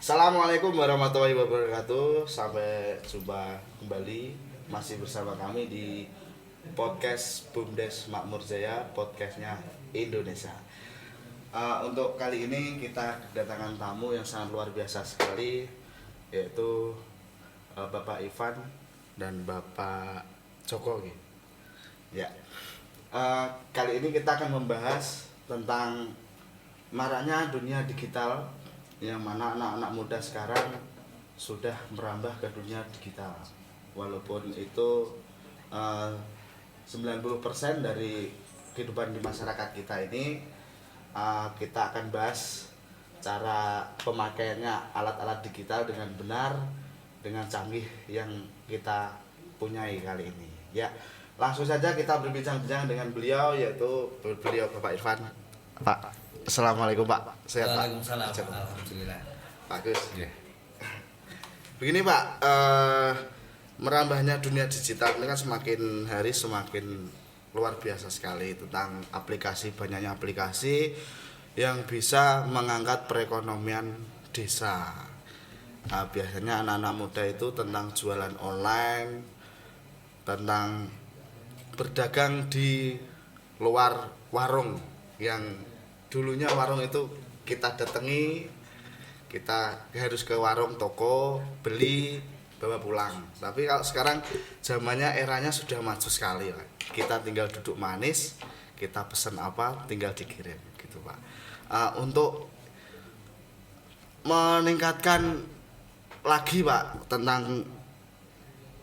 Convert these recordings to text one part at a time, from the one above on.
Assalamualaikum warahmatullahi wabarakatuh. Sampai jumpa kembali masih bersama kami di podcast Bumdes Makmur Jaya, podcastnya Indonesia. Untuk kali ini kita kedatangan tamu yang sangat luar biasa sekali, yaitu Bapak Ivan dan Bapak Joko. Ya, kali ini kita akan membahas tentang maraknya dunia digital, yang mana anak-anak muda sekarang sudah merambah ke dunia digital. Walaupun itu 90% dari kehidupan di masyarakat kita ini, kita akan bahas cara pemakaiannya alat-alat digital dengan benar, dengan canggih yang kita punyai kali ini. Ya, langsung saja kita berbincang-bincang dengan beliau, yaitu beliau Bapak Irfan. Pak, assalamualaikum Pak. Sehat Pak? Waalaikumsalam. Alhamdulillah. Bagus. Yeah. Begini Pak, merambahnya dunia digital ini kan semakin hari semakin luar biasa sekali, tentang aplikasi, banyaknya aplikasi yang bisa mengangkat perekonomian desa. Biasanya anak-anak muda itu tentang jualan online, tentang berdagang di luar warung, yang dulunya warung itu kita datangi, kita harus ke warung toko beli bawa pulang. Tapi kalau sekarang zamannya, eranya sudah maju sekali Pak. Kita tinggal duduk manis, kita pesen apa tinggal dikirim gitu Pak. Untuk meningkatkan lagi Pak tentang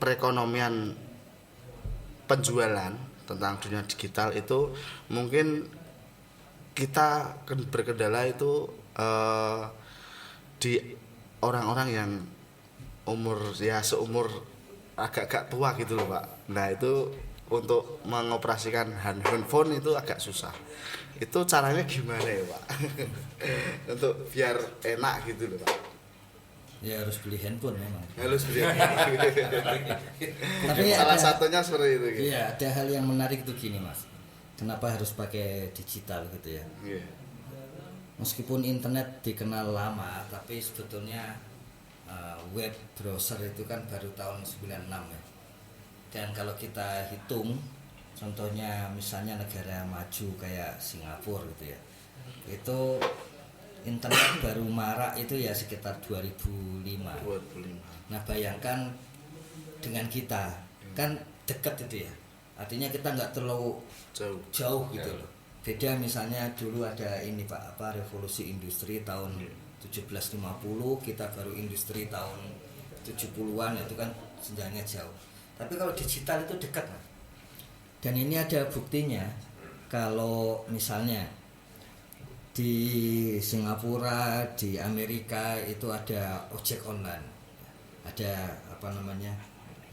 perekonomian penjualan tentang dunia digital itu, mungkin kita berkendala itu di orang-orang yang umur ya seumur agak-agak tua gitu loh Pak. Nah itu untuk mengoperasikan handphone itu agak susah. Itu caranya gimana ya Pak? Untuk biar enak gitu loh Pak. Ya harus beli handphone memang. Harus beli handphone. Tapi salah satunya seperti itu gitu. Iya, ada hal yang menarik tuh gini Mas. Kenapa harus pakai digital gitu ya? Yeah. Meskipun internet dikenal lama, tapi sebetulnya web browser itu kan baru tahun 96 ya. Dan kalau kita hitung, contohnya misalnya negara maju kayak Singapura gitu ya, itu internet baru marak itu ya sekitar 2005. Nah bayangkan dengan kita, kan dekat itu ya, artinya kita nggak terlalu jauh gitu loh. Beda misalnya dulu ada ini Pak, revolusi industri tahun 1750, kita baru industri tahun 70-an, itu kan senjanya jauh. Tapi kalau digital itu dekat Mas. Dan ini ada buktinya, kalau misalnya di Singapura, di Amerika itu ada ojek online, ada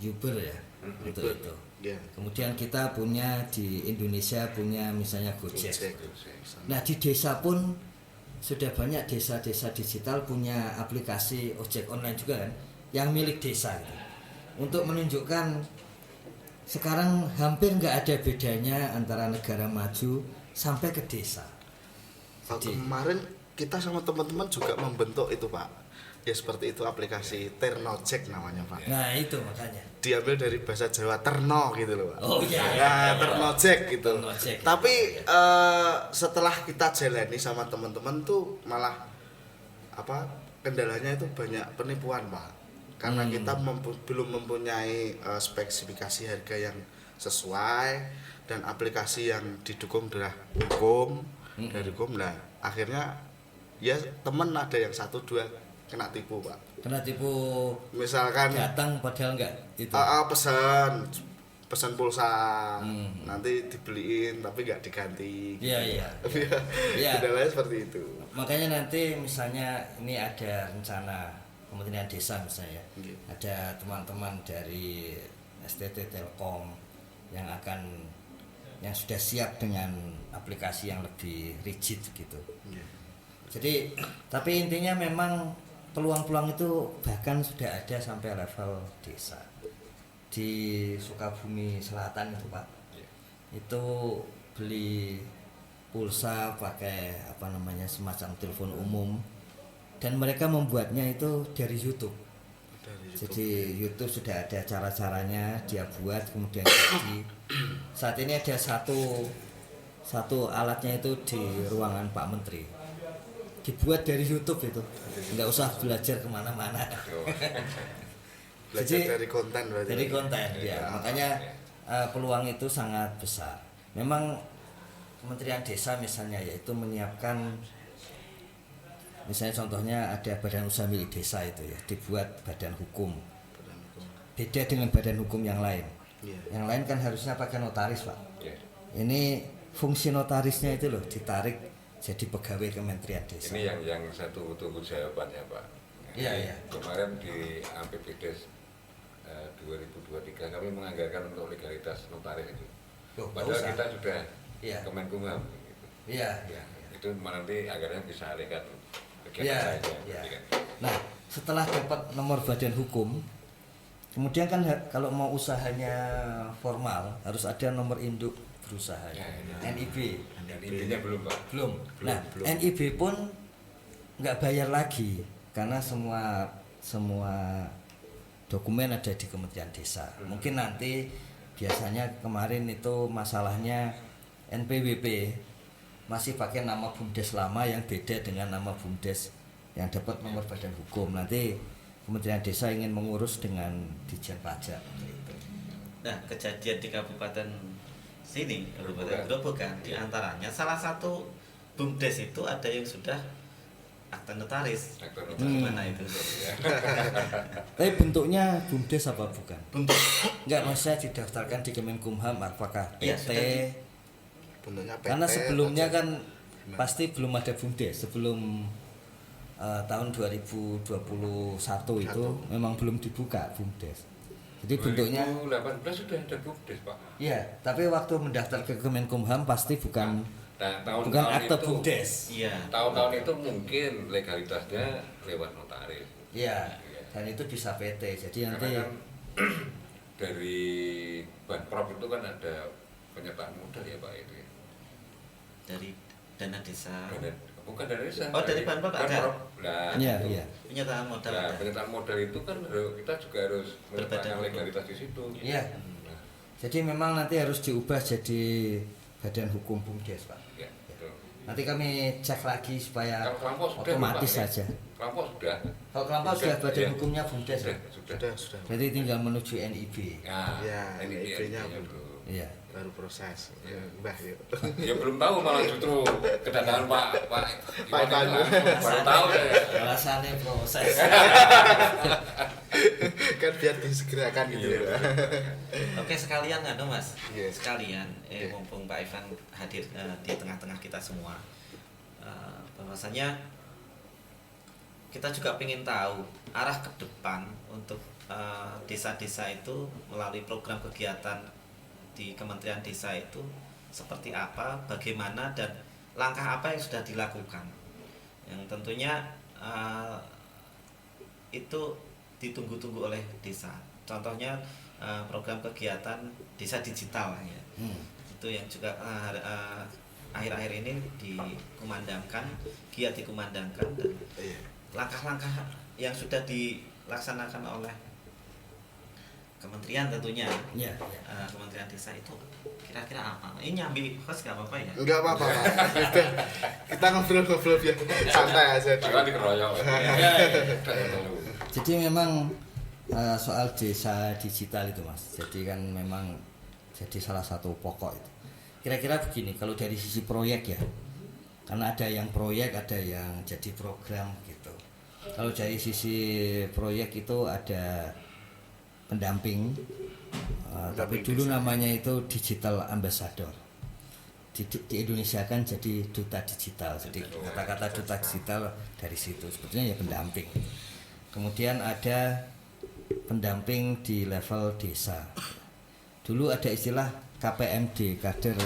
Uber ya, untuk itu. Kemudian kita punya di Indonesia punya misalnya Gojek. Nah di desa pun sudah banyak desa-desa digital punya aplikasi ojek online juga kan, yang milik desa gitu. Untuk menunjukkan sekarang hampir nggak ada bedanya antara negara maju sampai ke desa. Kemarin kita sama teman-teman juga membentuk itu Pak, ya seperti itu, aplikasi Ternojek namanya Pak. Nah itu makanya Diambil dari bahasa Jawa terno gitu loh Pak. Oh iya. Nah, Ternojek gitu. Ternojek, Tapi ya. Setelah kita jalani sama teman-teman tuh malah kendalanya itu banyak penipuan Pak. Karena kita belum mempunyai spesifikasi harga yang sesuai, dan aplikasi yang didukung dari hukum. Nah akhirnya ya temen ada yang 1-2 kena tipu Pak. Kena tipu, Misalkan datang padahal enggak itu. pesan pulsa, nanti dibeliin tapi nggak diganti. Iya. Kendalanya seperti itu. Makanya nanti misalnya ini ada rencana Kementerian Desa misalnya, ada teman-teman dari STT Telkom yang sudah siap dengan aplikasi yang lebih rigid gitu. Jadi tapi intinya memang peluang-peluang itu bahkan sudah ada sampai level desa. Di Sukabumi Selatan itu Pak, itu beli pulsa pakai semacam telepon umum dan mereka membuatnya itu dari YouTube. Dari YouTube. Jadi YouTube sudah ada cara-caranya dia buat kemudian jadi. Saat ini ada satu alatnya itu di ruangan Pak Menteri. Dibuat dari YouTube itu, nggak usah belajar kemana-mana. Belajar Jadi, dari konten berarti. Dari konten ya, makanya peluang itu sangat besar. Memang Kementerian Desa misalnya yaitu menyiapkan, misalnya contohnya ada badan usaha milik desa itu ya, dibuat badan hukum. Beda dengan badan hukum yang lain. Iya. Yang lain kan harusnya pakai notaris, Pak. Ya. Ini fungsi notarisnya itu loh ditarik jadi pegawai Kementerian Desa. Ini yang saya tunggu jawabannya, Pak. Iya, iya. Kemarin di APBDes 2023 kami menganggarkan untuk legalitas notaris itu. Loh, nggak Padahal usah. kita sudah Iya. Kemenkumham gitu. Iya, iya. Itu nanti anggarannya bisa alihkan Iya, kegiatan saja. iya. Gitu kan. Nah, setelah dapat nomor badan hukum, kemudian kan kalau mau usahanya formal harus ada nomor induk berusaha, Ya, NIB. Dan intinya belum, Pak. Belum. Nah, belum. NIB pun nggak bayar lagi karena semua dokumen ada di Kementerian Desa. Mungkin nanti biasanya kemarin itu masalahnya NPWP masih pakai nama BUMDes lama yang beda dengan nama BUMDes yang dapat nomor badan hukum. Nanti Kementerian Desa ingin mengurus dengan Ditjen Pajak. Gitu. Nah, kejadian di Kabupaten sini, Kabupaten Grobogan, di antaranya salah satu BUMDes itu ada yang sudah akta notaris. Akta Itu notaris. gimana itu? Tapi bentuknya BUMDes apa bukan? Bentuk. Enggak, maksudnya didaftarkan di Kemenkumham apakah PT? Iya, sudah Bentuknya PT. Karena sebelumnya atau kan gimana? pasti belum ada BUMDes. Sebelum tahun 2021 itu memang belum dibuka BUMDes. Jadi bentuknya 2018 sudah ada BUMDes, Pak. iya, tapi waktu mendaftar ke Kemenkumham pasti bukan Nah, bukan tahun-tahun akte itu, BUMDes. Iya. tahun-tahun itu mungkin legalitasnya lewat notaris. Iya. Dan itu bisa PT. Jadi nanti Karena kan dari Banprop itu kan ada penyertaan modal ya, Pak, itu ya. Dari dana desa. Bukan dari desa. Oh, dari Banprop ada? Nah, iya, itu. iya. Penyertaan modal Nah, ada. penyertaan modal itu kan kita juga harus menyertakan hukum. legalitas di situ. Iya. Nah, Jadi memang nanti harus diubah jadi badan hukum BUMDes, Pak. ya, betul. Nanti kami cek lagi supaya Kalau Kelampok sudah, otomatis Pak, ya. saja. Kelampok sudah. Kalau Kelampok sudah badan iya. hukumnya BUMDes, Sudah, ya? sudah. Sudah. Berarti tinggal menuju NIB. Nah, Ya, ini NIB-nya dia, belum. Iya. Baru proses. Mbah yuk. Ya belum tahu malah justru kedatangan Pak Pak Ivan. baru tahu ya. Alasannya proses. Kan biar disegerakan gitu ya. Oke, sekalian nggak dong, Mas? Yes. Sekalian, Iya. mumpung Pak Ivan hadir di tengah-tengah kita semua, bahwasanya kita juga ingin tahu arah ke depan untuk desa-desa itu melalui program kegiatan di Kementerian Desa itu seperti apa, bagaimana, dan langkah apa yang sudah dilakukan. Yang tentunya itu ditunggu-tunggu oleh desa. Contohnya program kegiatan desa digital ya. Itu yang juga akhir-akhir ini dikumandangkan, giat dikumandangkan, dan Iya. langkah-langkah yang sudah dilaksanakan oleh kementerian tentunya. Iya. Kementerian Desa itu kira-kira apa? Ini nyambi host gak apa-apa ya? Enggak apa-apa, Pak. Kita ngobrol-ngobrol biar santai aja. Jangan dikeroyok. Jadi memang soal desa digital itu, Mas. Jadi kan memang jadi salah satu pokok itu. Kira-kira begini, kalau dari sisi proyek ya, karena ada yang proyek, ada yang jadi program gitu. Kalau dari sisi proyek itu ada pendamping, tapi dulu namanya itu digital ambassador. Di Indonesia kan jadi duta digital. Jadi kata-kata duta digital dari situ sebetulnya ya pendamping. Kemudian ada pendamping di level desa. Dulu ada istilah KPMD, kader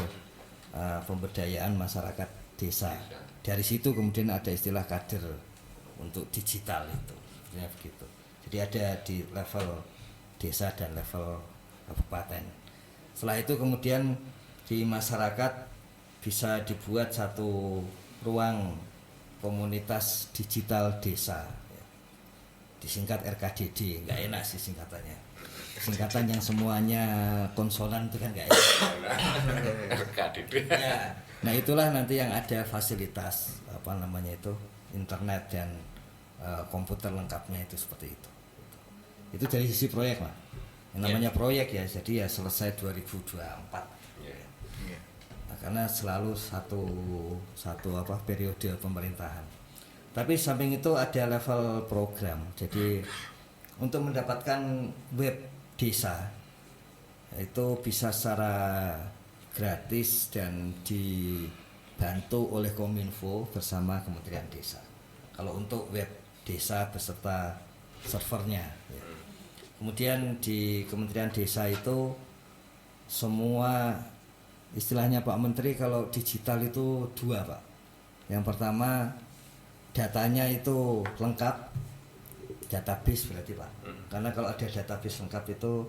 pemberdayaan masyarakat desa. Dari situ kemudian ada istilah kader untuk digital itu, sebenarnya begitu. Jadi ada di level desa dan level kabupaten. Setelah itu kemudian di masyarakat bisa dibuat satu ruang Komunitas Digital Desa, disingkat RKDD. Nggak enak sih singkatannya, singkatan yang semuanya konsonan itu kan nggak enak. KDD. Ya, nah itulah nanti yang ada fasilitas apa namanya itu internet dan komputer lengkapnya itu seperti itu. Itu dari sisi proyek lah. Yang namanya proyek ya, jadi ya selesai 2024. Nah, karena selalu satu apa periode pemerintahan. Tapi samping itu ada level program. Jadi untuk mendapatkan web desa itu bisa secara gratis dan dibantu oleh Kominfo bersama Kementerian Desa. Kalau untuk web desa beserta servernya. Ya. Kemudian di Kementerian Desa itu semua istilahnya Pak Menteri kalau digital itu dua Pak. Yang pertama datanya itu lengkap, database berarti Pak. Karena kalau ada database lengkap itu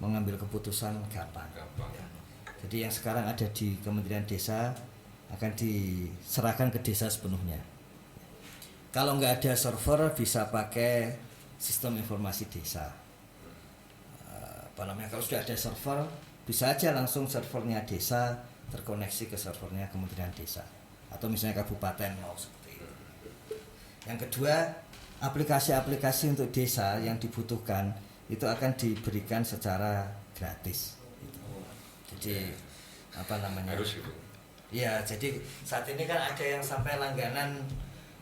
mengambil keputusan gampang. Jadi yang sekarang ada di Kementerian Desa akan diserahkan ke desa sepenuhnya. Kalau nggak ada server bisa pakai sistem informasi desa. Kalau sudah ada server bisa aja langsung servernya desa terkoneksi ke servernya Kementerian Desa atau misalnya kabupaten mau seperti itu. Yang kedua, aplikasi-aplikasi untuk desa yang dibutuhkan itu akan diberikan secara gratis. Jadi harus itu. Ya, jadi saat ini kan ada yang sampai langganan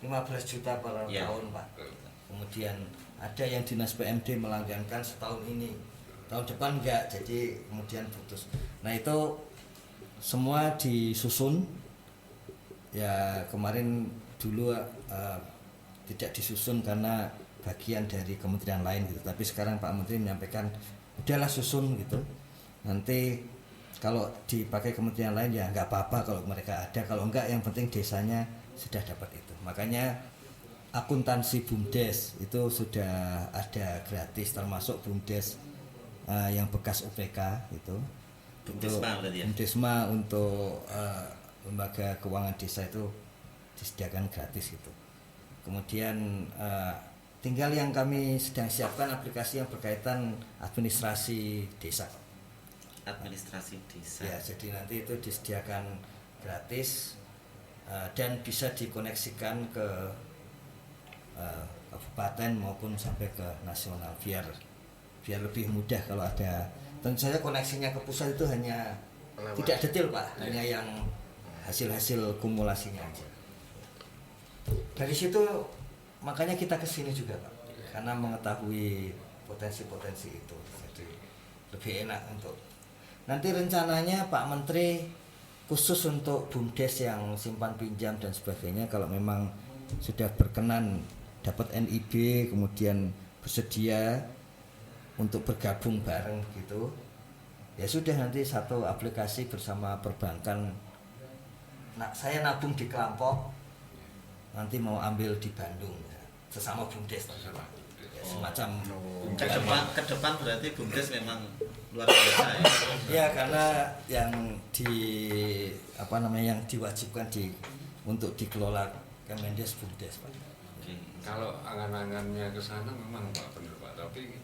15 juta per tahun Pak. Kemudian ada yang dinas PMD melanggankan setahun ini, tahun depan enggak, jadi kemudian putus. Nah itu semua disusun. Ya kemarin dulu tidak disusun karena bagian dari kementerian lain gitu. Tapi sekarang Pak Menteri menyampaikan udahlah susun gitu. Nanti kalau dipakai kementerian lain ya nggak apa-apa kalau mereka ada. Kalau enggak yang penting desanya sudah dapat itu. Makanya akuntansi BUMDes itu sudah ada gratis termasuk BUMDes yang bekas UPK itu. BUMDesma untuk lembaga keuangan desa itu disediakan gratis itu. Kemudian tinggal yang kami sedang siapkan aplikasi yang berkaitan administrasi desa. Administrasi desa. Ya, jadi nanti itu disediakan gratis dan bisa dikoneksikan ke kabupaten maupun sampai ke nasional biar lebih mudah kalau ada. Tentu saja koneksinya ke pusat itu hanya tidak detail Pak, hanya yang hasil-hasil kumulasinya aja. Dari situ makanya kita kesini juga Pak, karena mengetahui potensi-potensi itu, jadi lebih enak untuk nanti rencananya Pak Menteri khusus untuk BUMDes yang simpan pinjam dan sebagainya kalau memang sudah berkenan dapat NIB kemudian bersedia untuk bergabung bareng gitu ya sudah nanti satu aplikasi bersama perbankan. Nah, saya nabung di Kelampok nanti mau ambil di Bandung ya, sesama BUMDes ya, semacam ke depan berarti BUMDes memang luar biasa ya. Ya karena yang yang diwajibkan untuk dikelola Kemendes BUMDes Pak. Kalau angan-angannya ke sana memang Pak benar Pak, tapi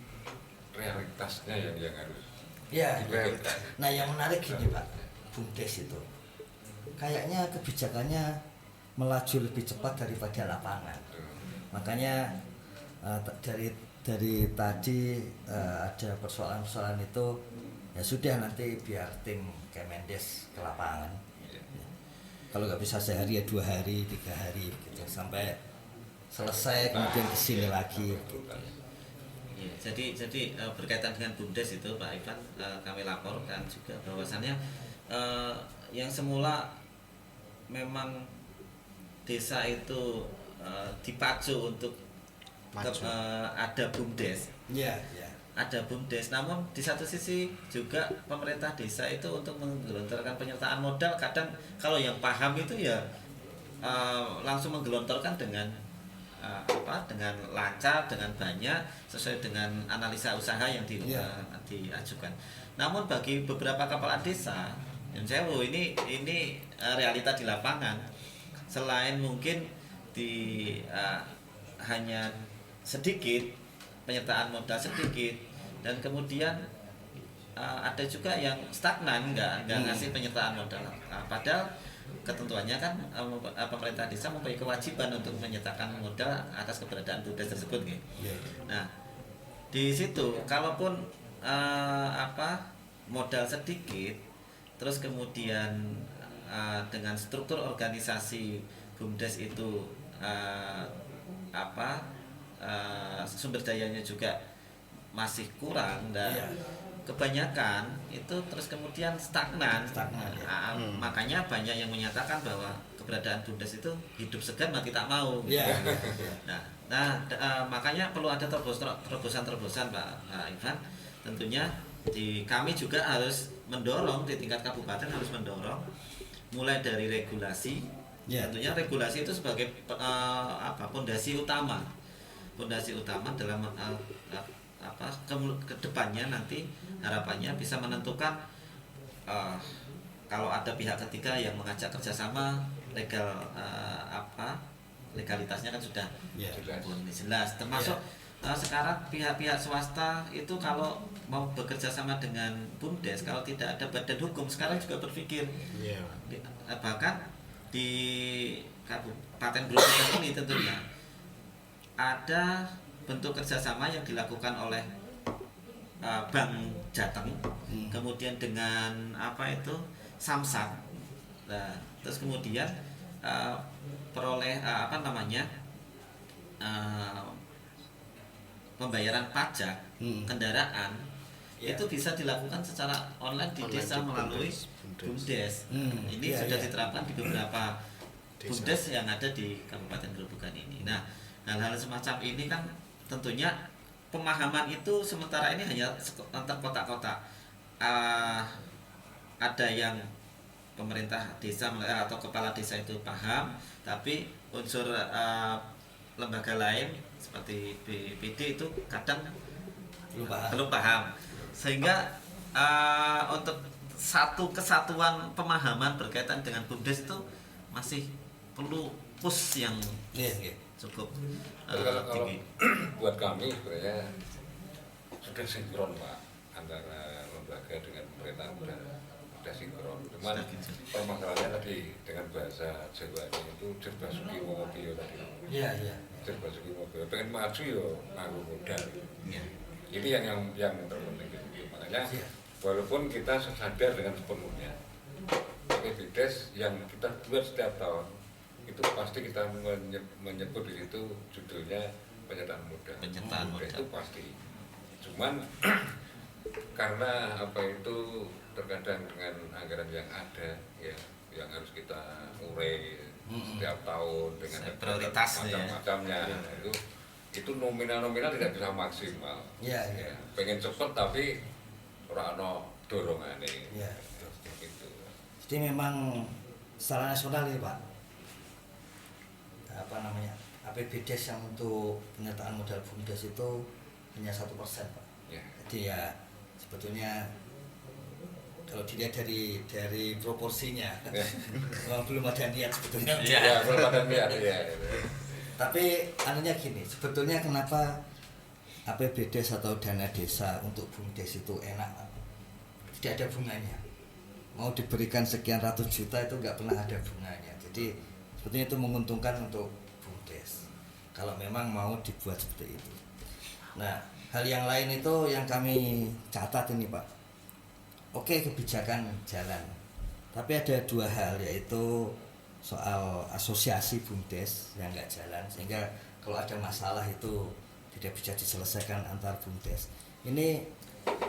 realitasnya yang harus. Ya. Nah yang menarik gini Pak, BUMDes itu kayaknya kebijakannya melaju lebih cepat daripada lapangan. Makanya dari tadi ada persoalan-persoalan itu ya sudah nanti biar tim Kemendes ke lapangan. Kalau nggak bisa sehari ya 2 hari, 3 hari gitu sampai selesai kemudian kesini lagi. Gitu. Ya, jadi berkaitan dengan BUMDes itu Pak Ivan kami laporkan juga bahwasannya yang semula memang desa itu dipacu untuk ada BUMDes. Ya. Ada BUMDes, namun di satu sisi juga pemerintah desa itu untuk menggelontorkan penyertaan modal kadang kalau yang paham itu ya langsung menggelontorkan dengan dengan lancar, dengan banyak sesuai dengan analisa usaha yang diajukan. Namun bagi beberapa kepala desa, yang saya ini realita di lapangan. Selain mungkin hanya sedikit, penyertaan modal sedikit, dan kemudian ada juga yang stagnan, nggak ngasih penyertaan modal. Padahal ketentuannya kan pemerintah desa mempunyai kewajiban untuk menyertakan modal atas keberadaan BUMDes tersebut, gitu. Nah, di situ kalaupun modal sedikit, terus kemudian dengan struktur organisasi BUMDes itu sumber dayanya juga masih kurang dan kebanyakan itu terus kemudian stagnan. Makanya banyak yang menyatakan bahwa keberadaan BUMDes itu hidup segan mati tak mau. Makanya perlu ada terobosan-terobosan, Pak Ivan. Tentunya kami juga harus mendorong, di tingkat kabupaten harus mendorong mulai dari regulasi. Tentunya regulasi itu sebagai pondasi utama dalam ke depannya nanti harapannya bisa menentukan kalau ada pihak ketiga yang mengajak kerjasama legalitasnya kan sudah jelas, termasuk sekarang pihak-pihak swasta itu kalau mau bekerja sama dengan BUMDes, kalau tidak ada badan hukum sekarang juga berpikir. Bahkan di Kabupaten Grobogan ini tentunya ada bentuk kerjasama yang dilakukan oleh Bank Jateng, kemudian dengan Samsat, terus kemudian peroleh pembayaran pajak kendaraan itu bisa dilakukan secara online di desa melalui BUMDes. Ini sudah diterapkan di beberapa BUMDes yang ada di Kabupaten Grobogan ini. Nah, hal-hal semacam ini kan tentunya pemahaman itu sementara ini hanya antar kota-kota. Ada yang pemerintah desa atau kepala desa itu paham, tapi unsur lembaga lain seperti BPD itu kadang belum paham. Sehingga untuk satu kesatuan pemahaman berkaitan dengan BUMDes itu masih perlu push yang cukup tinggi. Buat kami sebenarnya sudah sinkron, Pak, antara lembaga dengan pemerintah sudah sinkron. Cuman permasalahannya tadi dengan bahasa Jawa itu Jerbasuki Momobiyo tadi. Jerbasuki Momobiyo pengen maju yo nganggo modal. Ini yang terpenting gitu. Makanya walaupun kita sadar dengan sepenuhnya BUMDes yang kita buat setiap tahun itu pasti kita menyebut di situ judulnya penyertaan modal. Itu pasti. Cuman karena itu terkadang dengan anggaran yang ada ya yang harus kita urai setiap tahun dengan prioritas macam-macamnya itu nominal tidak bisa maksimal. Pengen cepet tapi ora ono dorongane. Gitu. Jadi memang secara nasional ya, Pak, APBDes yang untuk penyertaan modal BUMDes itu hanya 1%, Pak. Jadi ya sebetulnya kalau dilihat dari proporsinya belum ada niat sebetulnya. Belum ada niat. Tapi anunya gini, sebetulnya kenapa APBDes atau dana desa untuk BUMDes itu enak, tidak ada bunganya. Mau diberikan sekian ratus juta itu nggak pernah ada bunganya. Jadi sebetulnya itu menguntungkan untuk BUMDes kalau memang mau dibuat seperti itu. Nah, hal yang lain itu yang kami catat ini, Pak. Oke, kebijakan jalan, tapi ada dua hal, yaitu soal asosiasi BUMDes yang nggak jalan, sehingga kalau ada masalah itu tidak bisa diselesaikan antar BUMDes. Ini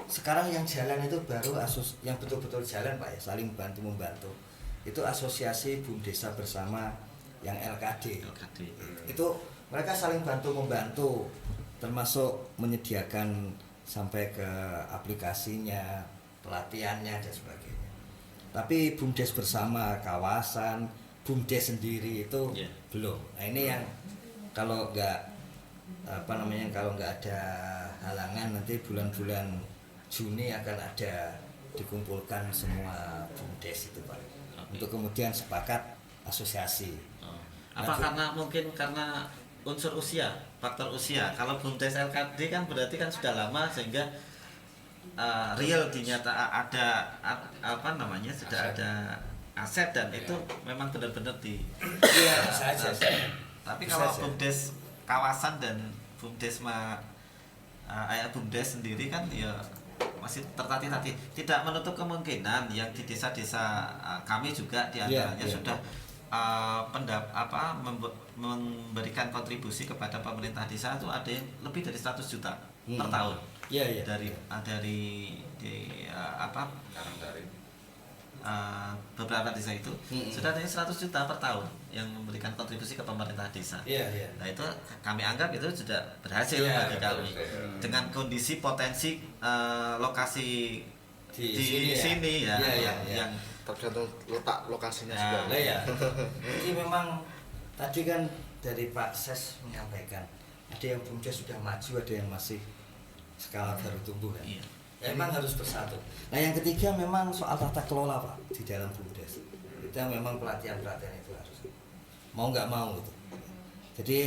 sekarang yang jalan itu baru yang betul-betul jalan, Pak, ya, saling bantu membantu. Itu asosiasi BUMDesa bersama yang LKD. Itu mereka saling bantu membantu, termasuk menyediakan sampai ke aplikasinya, pelatihannya dan sebagainya. Tapi BUMDes bersama kawasan, BUMDes sendiri itu belum. Nah, ini yang kalau nggak ada halangan nanti bulan-bulan Juni akan ada dikumpulkan semua BUMDes itu, Pak. Untuk kemudian sepakat asosiasi. Apa karena mungkin karena unsur usia, faktor usia. Kalau BUMDes LKD kan berarti kan sudah lama sehingga real dinyata apa namanya sudah ada aset dan itu memang benar-benar di Iya, saja. tapi Bisa kalau saja. BUMDes kawasan dan BUMDes sendiri kan ya masih tertatih-tatih, tidak menutup kemungkinan yang di desa-desa kami juga diantaranya Iya, iya. sudah memberikan kontribusi kepada pemerintah desa itu ada yang lebih dari 100 juta per tahun Iya, iya. dari Sekarang dari beberapa desa itu sudah ada yang 100 juta per tahun yang memberikan kontribusi ke pemerintah desa. Iya, iya. Nah itu kami anggap itu sudah berhasil Iya, bagi kami berhasil. dengan kondisi potensi lokasi Di di sini ya, Iya, iya, iya. yang tergantung letak lokasinya Ya. juga. Nah, ya. Jadi memang tadi kan dari Pak Ses menyampaikan ada yang BUMDes sudah maju, ada yang masih skala baru tumbuh kan. Iya. Ya, memang harus bersatu. Nah yang ketiga memang soal tata kelola Pak di dalam BUMDes. Itu yang memang pelatihan-pelatihan itu harus mau nggak mau gitu. Jadi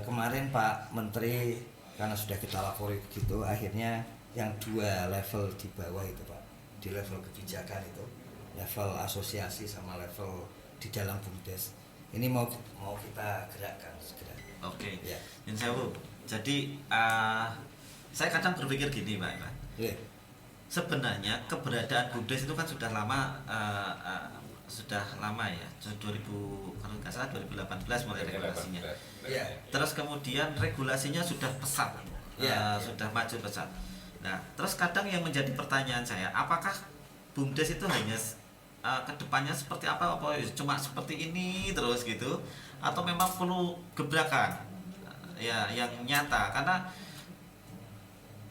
kemarin Pak Menteri karena sudah kita lapori begitu, akhirnya yang 2 level di bawah itu Pak, di level kebijakan itu, level asosiasi sama level di dalam BUMDes. Ini mau kita gerakkan segera. oke. Ya. Yang saya jadi saya kadang berpikir gini Pak Iman. Ya. Sebenarnya keberadaan BUMDes itu kan sudah lama ya, 2000 kalau nggak salah 2018 mulai regulasinya. Ya. Terus kemudian regulasinya sudah pesat, Ya, ya. sudah maju pesat. Nah, terus kadang yang menjadi pertanyaan saya, apakah BUMDes itu hanya kedepannya seperti apa cuma seperti ini terus gitu, atau memang perlu gebrakan ya yang nyata? Karena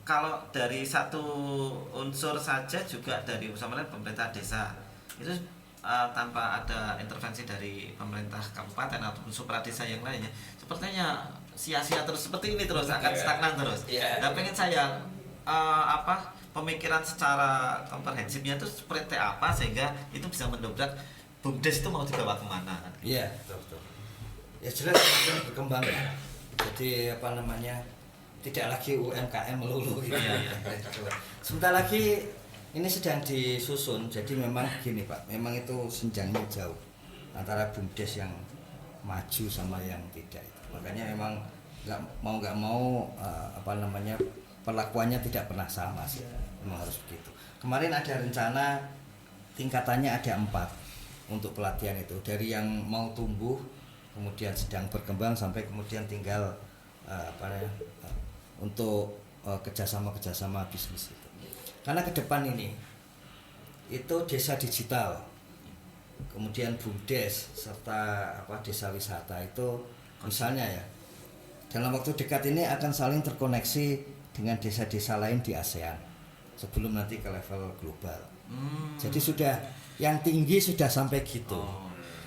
kalau dari satu unsur saja juga dari misalnya pemerintah desa itu tanpa ada intervensi dari pemerintah kabupaten ataupun supradesa yang lainnya, sepertinya sia-sia terus seperti ini terus akan stagnan terus. Iya. Nah, pengen saya pemikiran secara komprehensifnya itu seperti apa sehingga itu bisa mendobrak BUMDes itu mau dibawa kemana? Iya, betul. Ya jelas akan berkembang. Jadi apa namanya? Tidak lagi UMKM melulu gitu. Iya, iya. Sebentar lagi ini sedang disusun. Jadi memang gini Pak, memang itu senjangnya jauh antara BUMDes yang maju sama yang tidak. Makanya memang nggak mau apa namanya perlakuannya tidak pernah sama sih. Memang harus begitu. Kemarin ada rencana tingkatannya ada 4 untuk pelatihan itu, dari yang mau tumbuh, kemudian sedang berkembang sampai kemudian tinggal untuk kerjasama bisnis itu. Karena ke depan ini itu desa digital, kemudian BUMDes serta desa wisata itu misalnya ya dalam waktu dekat ini akan saling terkoneksi dengan desa-desa lain di ASEAN sebelum nanti ke level global. Jadi sudah yang tinggi sudah sampai gitu.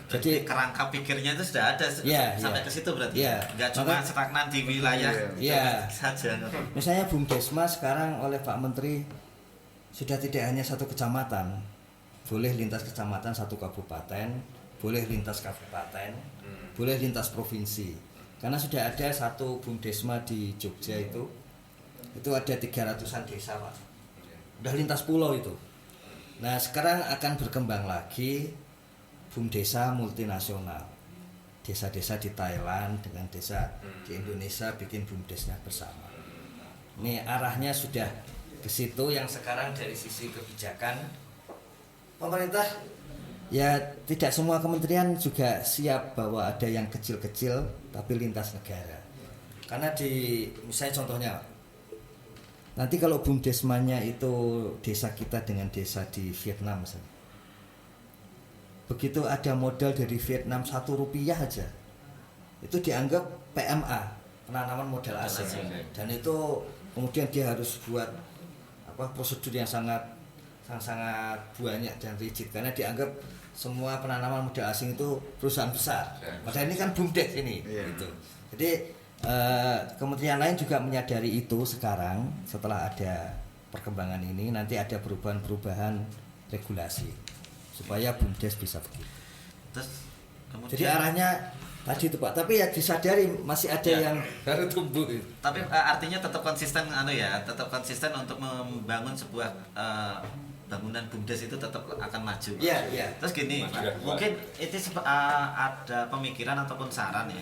Jadi kerangka pikirnya itu sudah ada sampai ke situ berarti. Iya. Nggak cuma stagnan di wilayah Iya. saja. Misalnya BUMDesmas sekarang oleh Pak Menteri sudah tidak hanya satu kecamatan, boleh lintas kecamatan, satu kabupaten, boleh lintas kabupaten, boleh lintas provinsi. Karena sudah ada satu BUMDesma di Jogja itu ada 300-an desa Pak, udah lintas pulau itu. Nah sekarang akan berkembang lagi BUMDesa multinasional, desa-desa di Thailand dengan desa di Indonesia bikin BUMDesnya bersama. Ini arahnya sudah ke situ. Yang sekarang dari sisi kebijakan pemerintah ya tidak semua kementerian juga siap bahwa ada yang kecil-kecil tapi lintas negara. Karena misalnya contohnya nanti kalau BUMDesmanya itu desa kita dengan desa di Vietnam misalnya, begitu ada modal dari Vietnam Rp1 aja itu dianggap PMA, penanaman modal asing, dan itu kemudian dia harus buat prosedur yang sangat banyak dan rigid karena dianggap semua penanaman modal asing itu perusahaan besar. Padahal ini kan BUMDes ini. Gitu. Jadi kementerian lain juga menyadari itu sekarang setelah ada perkembangan ini nanti ada perubahan regulasi supaya BUMDes bisa begitu. Terus Jadi arahnya tadi itu Pak, tapi ya disadari masih ada Ya. yang baru tumbuh. Tapi artinya tetap konsisten tetap konsisten untuk membangun sebuah bangunan BUMDes itu tetap akan maju. Iya, iya. Terus gini, Maju Pak, dan kuat. mungkin itu ada pemikiran ataupun saran ya.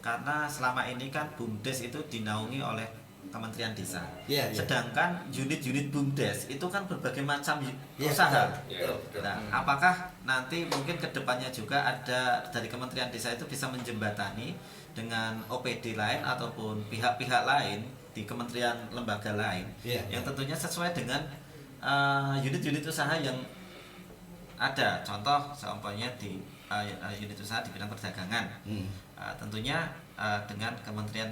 Karena selama ini kan BUMDes itu dinaungi oleh Kementerian Desa. Iya, iya. Sedangkan unit-unit BUMDes itu kan berbagai macam Iya, usaha. Iya, Tuh. Nah, apakah nanti mungkin kedepannya juga ada dari Kementerian Desa itu bisa menjembatani dengan OPD lain ataupun pihak-pihak lain di kementerian lembaga lain Iya, yang iya. tentunya sesuai dengan unit-unit usaha yang ada. Contoh seumpamanya di unit usaha di bidang perdagangan. Hmm. Tentunya dengan Kementerian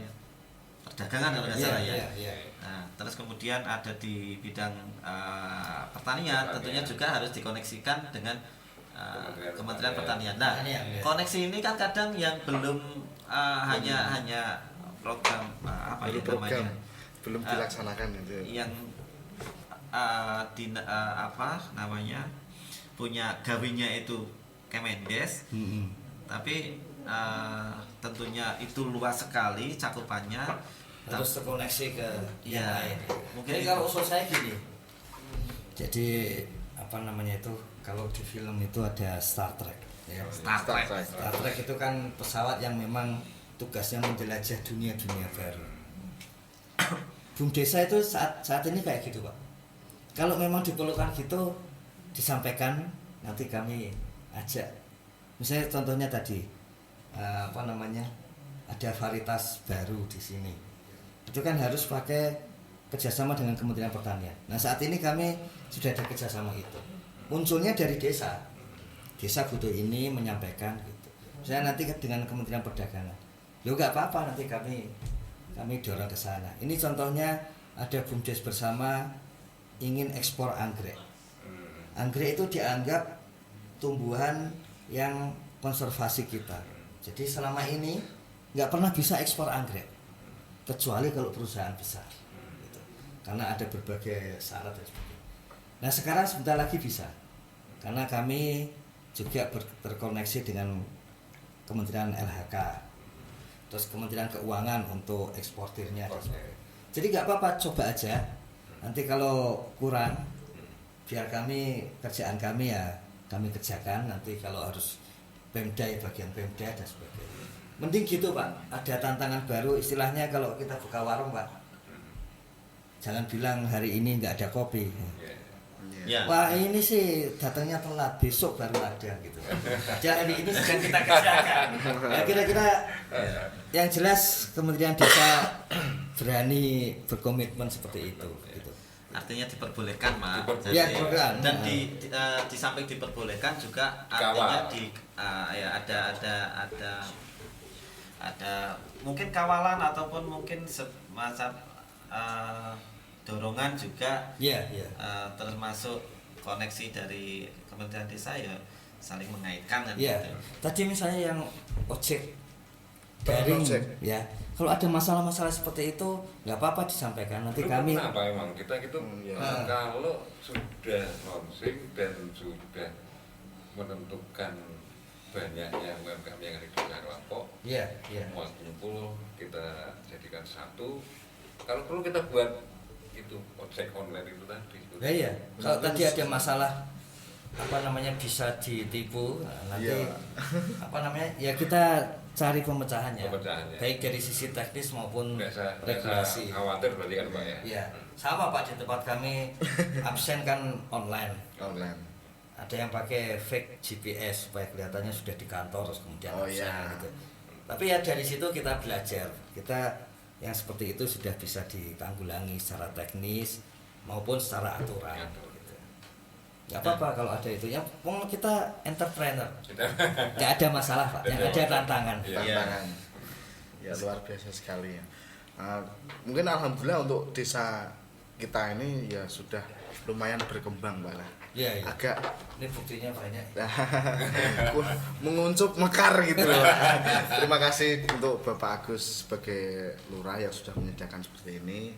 Perdagangan kalau nggak Iya, salah ya. iya, iya. Nah, terus kemudian ada di bidang pertanian, tentunya juga harus dikoneksikan dengan Kementerian Pertanian. Nah, Pertanian, ya. koneksi ini kan kadang yang belum hanya program Baru ya program namanya belum dilaksanakan itu. yang punya gawinya itu Kemendes, tapi tentunya itu luas sekali cakupannya. Harus terkoneksi ke yang Ya, lain. mungkin Jadi itu. kalau usul saya gini. Jadi kalau di film itu ada Star Trek. Ya. Star Trek. Star Trek itu kan pesawat yang memang tugasnya menjelajah dunia-dunia baru. Bum Desa itu saat ini kayak gitu Pak. Kalau memang diperlukan gitu disampaikan, nanti kami ajak. Misalnya contohnya tadi ada varietas baru di sini. Itu kan harus pakai kerjasama dengan Kementerian Pertanian. Nah saat ini kami sudah ada kerjasama itu. Munculnya dari desa. Desa butuh ini menyampaikan gitu. Saya nanti dengan Kementerian Perdagangan. Lo nggak apa-apa nanti kami dorong ke sana. Ini contohnya ada BUMDes bersama ingin ekspor anggrek. Anggrek itu dianggap tumbuhan yang konservasi kita. Jadi selama ini nggak pernah bisa ekspor anggrek, kecuali kalau perusahaan besar, gitu. Karena ada berbagai syarat dan sebagainya. Nah sekarang sebentar lagi bisa, karena kami juga terkoneksi dengan Kementerian LHK, terus Kementerian Keuangan untuk eksportirnya. Dan sebagainya. Jadi nggak apa-apa, coba aja. Nanti kalau kurang, biar kerjaan kami ya kami kerjakan. Nanti kalau harus Pemda ya bagian Pemda dan sebagainya. Mending gitu Pak, ada tantangan baru istilahnya kalau kita buka warung Pak. Jangan bilang hari ini nggak ada kopi. Ya. Wah ini sih datangnya telat, besok baru ada gitu. Jadi ini sedang kita kerjakan. Ya, kira-kira yang jelas Kementerian Desa berani berkomitmen seperti itu. Gitu. Artinya diperbolehkan, Mak. Diperbolehkan. Ya, diperbolehkan. Dan di samping diperbolehkan juga artinya ada mungkin kawalan ataupun mungkin semacam dorongan juga. Iya, iya. Termasuk koneksi dari Kementerian Desa ya saling mengaitkan kan Iya. gitu. Tadi misalnya yang ojek daring ya. Kalau ada masalah-masalah seperti itu nggak apa-apa disampaikan nanti kami. Kenapa emang kita gitu kalau sudah launching dan sudah menentukan banyaknya UMKM yang ada di Karangpok, Iya, iya. semua kumpul kita jadikan satu. Kalau perlu kita buat itu ojek online itu tadi. Nah, iya. Kalau tadi ada masalah bisa ditipu, nanti ya kita cari pemecahannya. Baik dari sisi teknis maupun regulasi. Khawatir berarti kan Pak ya. Iya. Sama Pak, di tempat kami absen kan online. Ada yang pakai fake GPS supaya kelihatannya sudah di kantor terus kemudian absen gitu. Tapi ya dari situ kita belajar. Kita yang seperti itu sudah bisa ditanggulangi secara teknis maupun secara aturan. Gitu. Gak apa-apa kalau ada itu. Ya, kita entrepreneur. Gak ada masalah Pak. Yang ada tantangan. Tantangan. Ya luar biasa sekali ya. Mungkin alhamdulillah untuk desa kita ini ya sudah lumayan berkembang Pak. Iya, iya. Agak ini buktinya banyak. Menguncup mekar gitu loh. Terima kasih untuk Bapak Agus sebagai lurah yang sudah menyediakan seperti ini.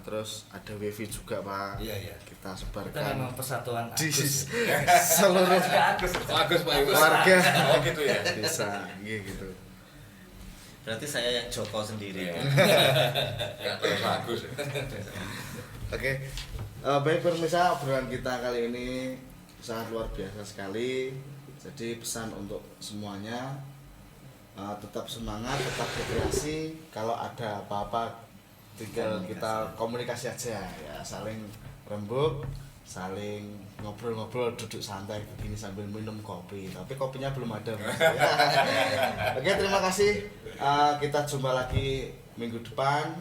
Terus ada wifi juga Pak. Iya, iya. Kita Kita sebarkan memang persatuan di Agus. seluruh Agus. Bagus Pak Agus. warga Oh gitu ya. desa gitu. Berarti saya yang Joko sendiri. Iya. Nggak terus bagus. Oke. Baik pemirsa, obrolan kita kali ini sangat luar biasa sekali. Jadi pesan untuk semuanya, tetap semangat, tetap berkreasi. Kalau ada apa-apa tinggal kita komunikasi aja ya, saling rembuk, saling ngobrol-ngobrol, duduk santai begini sambil minum kopi. Tapi kopinya belum ada. Mas. Oke, terima kasih. Kita jumpa lagi minggu depan.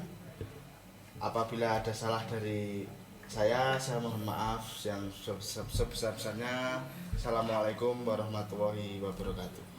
Apabila ada salah dari saya mohon maaf yang sebesar-besarnya. Assalamualaikum warahmatullahi wabarakatuh.